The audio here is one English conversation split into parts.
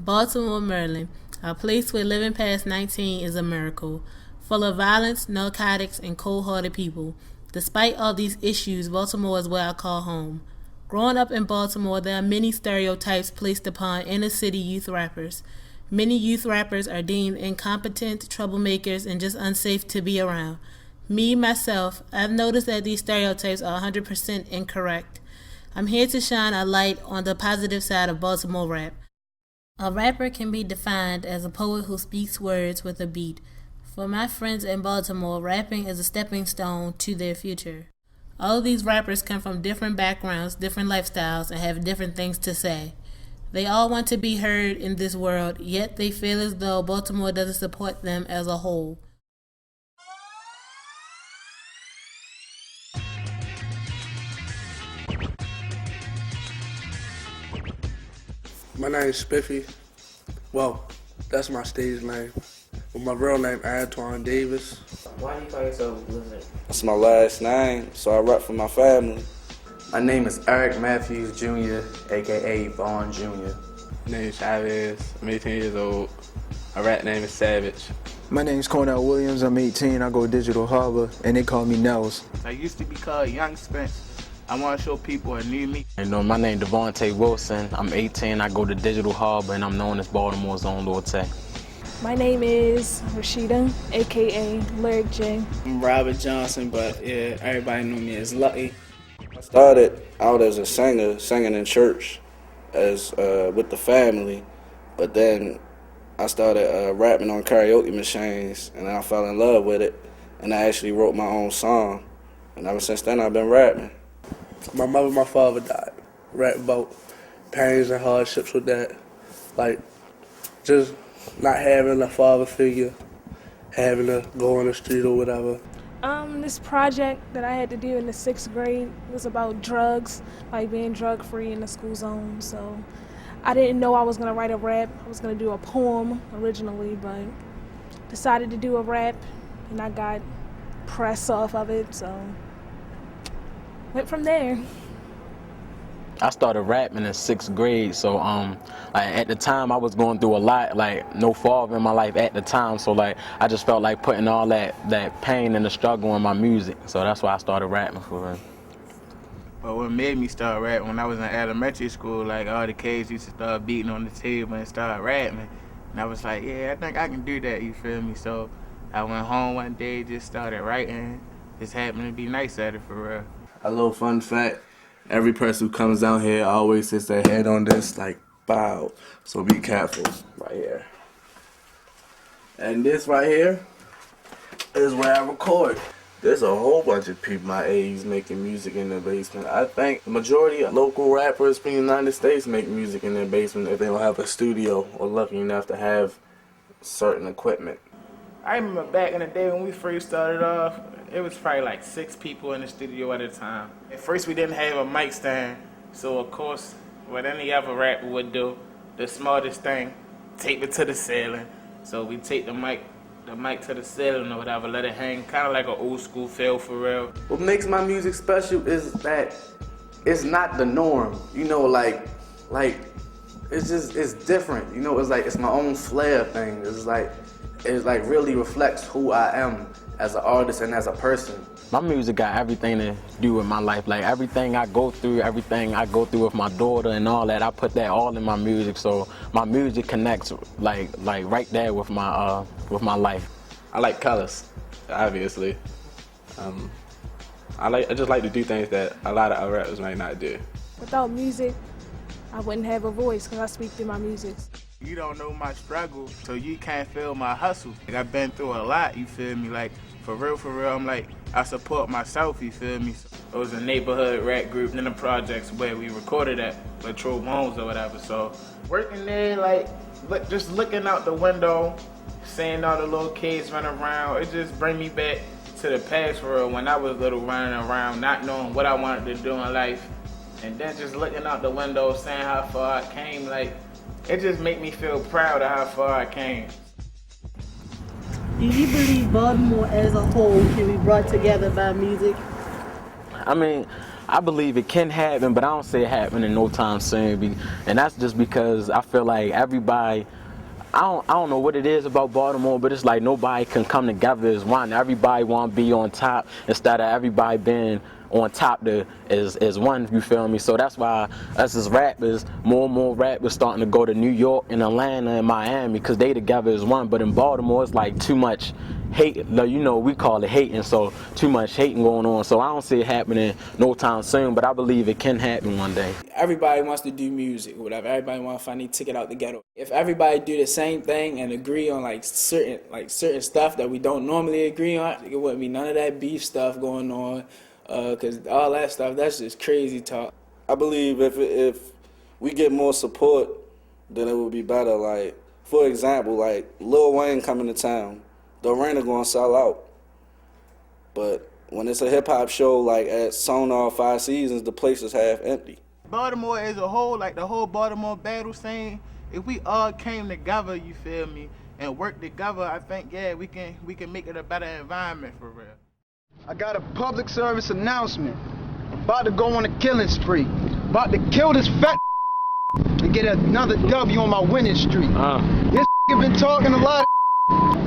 Baltimore, Maryland, a place where living past 19 is a miracle, full of violence, narcotics, and cold-hearted people. Despite all these issues, Baltimore is where I call home. Growing up in Baltimore, there are many stereotypes placed upon inner-city youth rappers. Many youth rappers are deemed incompetent, troublemakers, and just unsafe to be around. Me, myself, I've noticed that these stereotypes are 100% incorrect. I'm here to shine a light on the positive side of Baltimore rap. A rapper can be defined as a poet who speaks words with a beat. For my friends in Baltimore, rapping is a stepping stone to their future. All of these rappers come from different backgrounds, different lifestyles, and have different things to say. They all want to be heard in this world, yet they feel as though Baltimore doesn't support them as a whole. My name is Spiffy. Well, that's my stage name. But my real name, Antoine Davis. Why do you call yourself Blizzard? That's my last name, so I rap for my family. My name is Eric Matthews Jr., aka Vaughn Jr. My name is Chavez. I'm 18 years old. My rap name is Savage. My name's Cornell Williams. I'm 18. I go Digital Harbor, and they call me Nels. I used to be called Young Spence. I want to show people a new me. My name Devontae Wilson. I'm 18. I go to Digital Harbor, and I'm known as Baltimore's own Lil Tay. My name is Rashida, aka Lyric J. I'm Robert Johnson, but yeah, everybody knew me as Lucky. I started out as a singer, singing in church as with the family, but then I started rapping on karaoke machines, and then I fell in love with it, and I actually wrote my own song, and ever since then I've been rapping. My mother and my father died. Rap about pains and hardships with that. Like, just not having a father figure, having to go on the street or whatever. This project that I had to do in the 6th grade was about drugs, like being drug-free in the school zone. So I didn't know I was going to write a rap. I was going to do a poem originally, but decided to do a rap, and I got press off of it, so went from there. I started rapping in 6th grade, so at the time I was going through a lot, like no father in my life at the time, so I just felt like putting all that pain and the struggle in my music, so that's why I started rapping for real. But what made me start rapping, when I was in elementary school, like all the kids used to start beating on the table and start rapping, and I was like, yeah, I think I can do that, you feel me? So I went home one day, just started writing, just happened to be nice at it for real. A little fun fact, every person who comes down here always sits their head on this, like, bow. So be careful, right here. And this right here is where I record. There's a whole bunch of people my age making music in their basement. I think the majority of local rappers from the United States make music in their basement if they don't have a studio or lucky enough to have certain equipment. I remember back in the day when we first started off, it was probably like 6 people in the studio at a time. At first we didn't have a mic stand, so of course, what any other rapper would do, the smartest thing, tape it to the ceiling. So we take the mic to the ceiling or whatever, let it hang, kind of like an old school feel for real. What makes my music special is that it's not the norm, like it's different, it's my own flair thing. It really reflects who I am as an artist and as a person. My music got everything to do with my life, like everything I go through with my daughter and all that, I put that all in my music, so my music connects like right there with my life. I like colors, obviously. I just like to do things that a lot of other rappers might not do. Without music, I wouldn't have a voice because I speak through my music. You don't know my struggle, so you can't feel my hustle. Like, I've been through a lot, you feel me? Like, for real, I'm like, I support myself, you feel me? It was a neighborhood rap group in the projects where we recorded at, with True Bones or whatever. So, working there, like, just looking out the window, seeing all the little kids running around, it just bring me back to the past for real, when I was little running around, not knowing what I wanted to do in life. And then just looking out the window, seeing how far I came, like, it just make me feel proud of how far I came. Do you believe Baltimore as a whole can be brought together by music? I mean, I believe it can happen, but I don't see it happening no time soon. And that's just because I feel like everybody, I don't know what it is about Baltimore, but it's like nobody can come together as one. Everybody want to be on top instead of everybody being on top as one, you feel me? So that's why us as rappers, more and more rappers starting to go to New York and Atlanta and Miami because they together as one. But in Baltimore, it's like too much hate, you know, we call it hating, so too much hating going on. So I don't see it happening no time soon, but I believe it can happen one day. Everybody wants to do music or whatever. Everybody wants to find a ticket out the ghetto. If everybody do the same thing and agree on like certain stuff that we don't normally agree on, it wouldn't be none of that beef stuff going on. Cause all that stuff, that's just crazy talk. I believe if we get more support, then it would be better. Like, for example, like Lil Wayne coming to town, the arena gonna sell out. But when it's a hip hop show like at Sonar 5 Seasons, the place is half empty. Baltimore as a whole, like the whole Baltimore battle scene, if we all came together, you feel me, and worked together, I think, yeah, we can make it a better environment for real. I got a public service announcement. About to go on a killing spree. About to kill this fat and get another W on my winning streak. This been talking a lot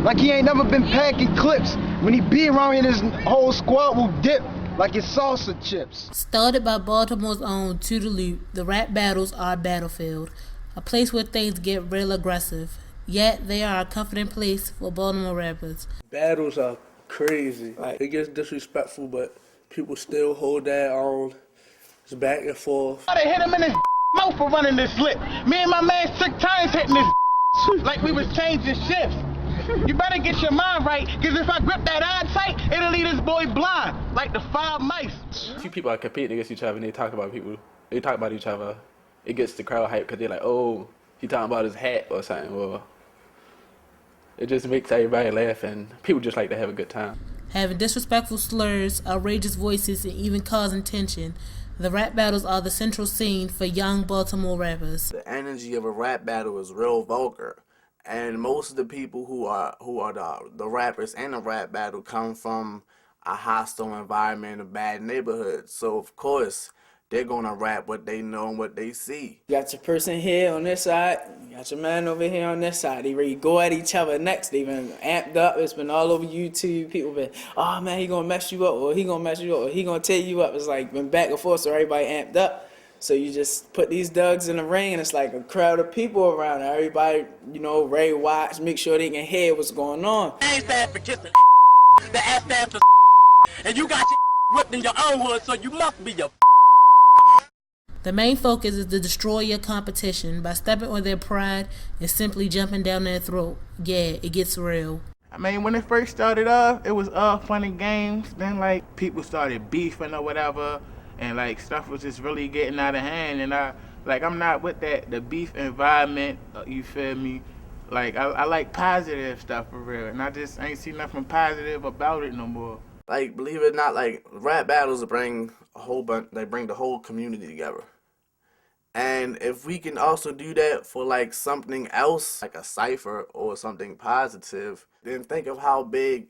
like he ain't never been packing clips. When he be around here, this whole squad will dip like it's salsa chips. Started by Baltimore's own To The Loop, the rap battles are a battlefield, a place where things get real aggressive. Yet they are a comforting place for Baltimore rappers. Battles are crazy. Like, it gets disrespectful, but people still hold that on. It's back and forth. I hit him in his mouth for running this lip. Me and my man 6 times hitting this like we was changing shifts. You better get your mind right, because if I grip that eye tight, it'll leave this boy blind, like the 5 mice. Two people are competing against each other and they talk about each other. It gets the crowd hype because they're like, oh, he talking about his hat or something. Well, it just makes everybody laugh, and people just like to have a good time. Having disrespectful slurs, outrageous voices, and even causing tension, the rap battles are the central scene for young Baltimore rappers. The energy of a rap battle is real vulgar, and most of the people who are the rappers in a rap battle come from a hostile environment, a bad neighborhood. So of course they're gonna rap what they know and what they see. You got your person here on this side, you got your man over here on this side. They ready to go at each other next. They been amped up. It's been all over YouTube. People been, oh man, he gonna mess you up, or he gonna mess you up, or he gonna tear you up. It's like been back and forth, so everybody amped up. So you just put these dugs in the ring, and it's like a crowd of people around. Everybody, you know, ready to watch, make sure they can hear what's going on. A stands for kissing, the S stands for and you got your whipped in your own hood, so you must be your. The main focus is to destroy your competition by stepping on their pride and simply jumping down their throat. Yeah, it gets real. I mean, when it first started off, it was all fun and games. Then, like, people started beefing or whatever, and, like, stuff was just really getting out of hand. And, I'm not with that, the beef environment, you feel me? Like, I like positive stuff for real, and I just ain't seen nothing positive about it no more. Like, believe it or not, like, rap battles bring a whole bunch, they bring the whole community together. And if we can also do that for like something else, like a cipher or something positive, then think of how big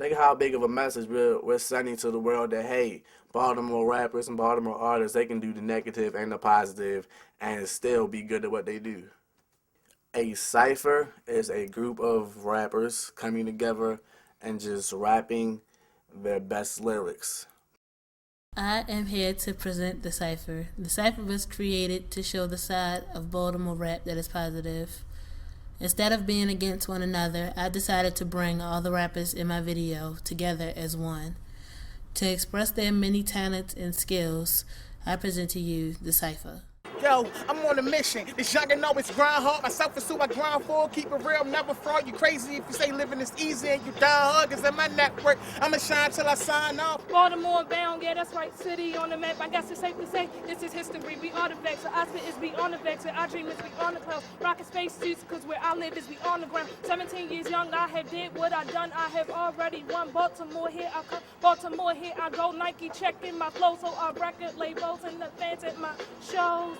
of a message we're sending to the world that, hey, Baltimore rappers and Baltimore artists, they can do the negative and the positive and still be good at what they do. A cipher is a group of rappers coming together and just rapping their best lyrics. I am here to present the cipher. The cipher was created to show the side of Baltimore rap that is positive. Instead of being against one another, I decided to bring all the rappers in my video together as one. To express their many talents and skills, I present to you the cipher. Yo, I'm on a mission. This youngin' know it's grind hard. Myself is who I grind for. Keep it real, never fraud. You crazy if you say living is easy and you die huggers in my network. I'ma shine till I sign off. Baltimore bound, yeah, that's right. City on the map. I guess it's safe to say this is history. We are the vexer. I spit is beyond the vexer. I dream is beyond the clouds. Rockin' space suits, cause where I live is beyond the ground. 17 years young, I have did what I done. I have already won. Baltimore, here I come. Baltimore, here I go. Nike checking my flow, so our record labels and the fans at my shows.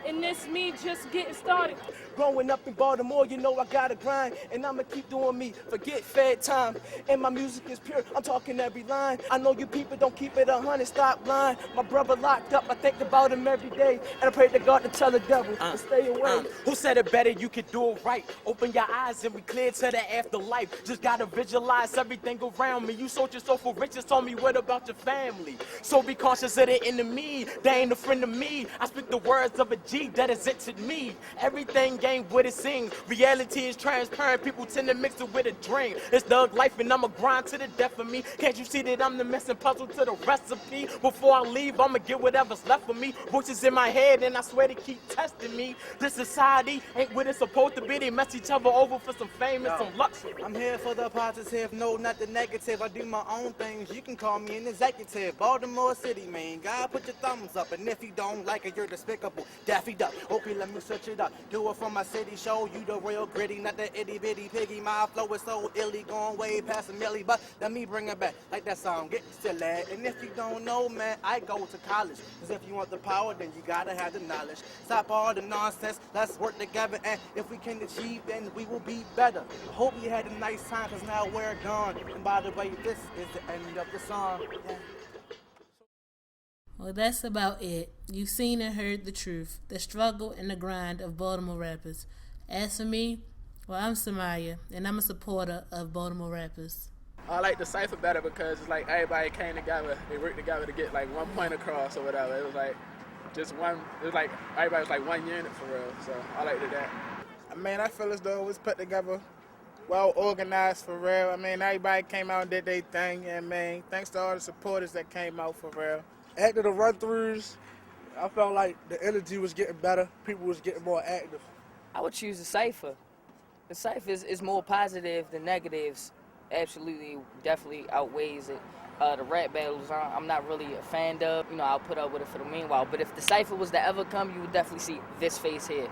and this me just getting started. Growing up in Baltimore, you know I gotta grind, and I'ma keep doing me. Forget fed time, and my music is pure. I'm talking every line. I know you people don't keep it 100, stop lying. My brother locked up, I think about him every day, and I pray to God to tell the devil to stay away. Who said it better? You can do it right. Open your eyes and we clear to the afterlife. Just gotta visualize everything around me. You sold your soul for riches, told me what about your family? So be cautious of the enemy. They ain't a friend of me. I speak the words of a G that has entered me. Everything ain't what it seems. Reality is transparent. People tend to mix it with a dream. It's thug life and I'ma grind to the death of me. Can't you see that I'm the missing puzzle to the recipe? Before I leave, I'ma get whatever's left of me. Voices in my head and I swear they keep testing me. This society ain't what it's supposed to be. They mess each other over for some fame and some luxury. I'm here for the positive, no, not the negative. I do my own things. You can call me an executive. Baltimore City, man. God, put your thumbs up. And if you don't like it, you're despicable. Daffy Duck. Okay, let me search it up. Do it for my city, show you the real gritty, not the itty bitty piggy. My flow is so illy, going way past a milli. But let me bring it back like that song, Get Still At. And if you don't know, man, I go to college. Cause if you want the power, then you gotta have the knowledge. Stop all the nonsense, let's work together. And if we can achieve, then we will be better. I hope you had a nice time, cause now we're gone. And by the way, this is the end of the song. Yeah. Well, that's about it. You've seen and heard the truth, the struggle and the grind of Baltimore rappers. As for me, well, I'm Sumayyah, and I'm a supporter of Baltimore rappers. I like the cipher better because it's like everybody came together, they worked together to get like one point across or whatever. It was like just one, it was like everybody was like one unit for real, so I liked that. I mean, I feel as though it was put together, well organized for real. I mean, everybody came out and did their thing, and man, thanks to all the supporters that came out for real. After the run-throughs, I felt like the energy was getting better. People was getting more active. I would choose the cipher. The cipher is more positive than negatives. Absolutely, definitely outweighs it. The rap battles, I'm not really a fan of. You know, I'll put up with it for the meanwhile. But if the cipher was to ever come, you would definitely see this face here.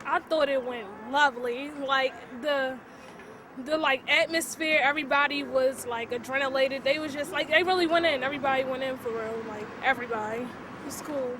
I thought it went lovely. Like the like atmosphere, everybody was like adrenalated. They was just like, they really went in. Everybody went in for real. Like everybody. It was cool.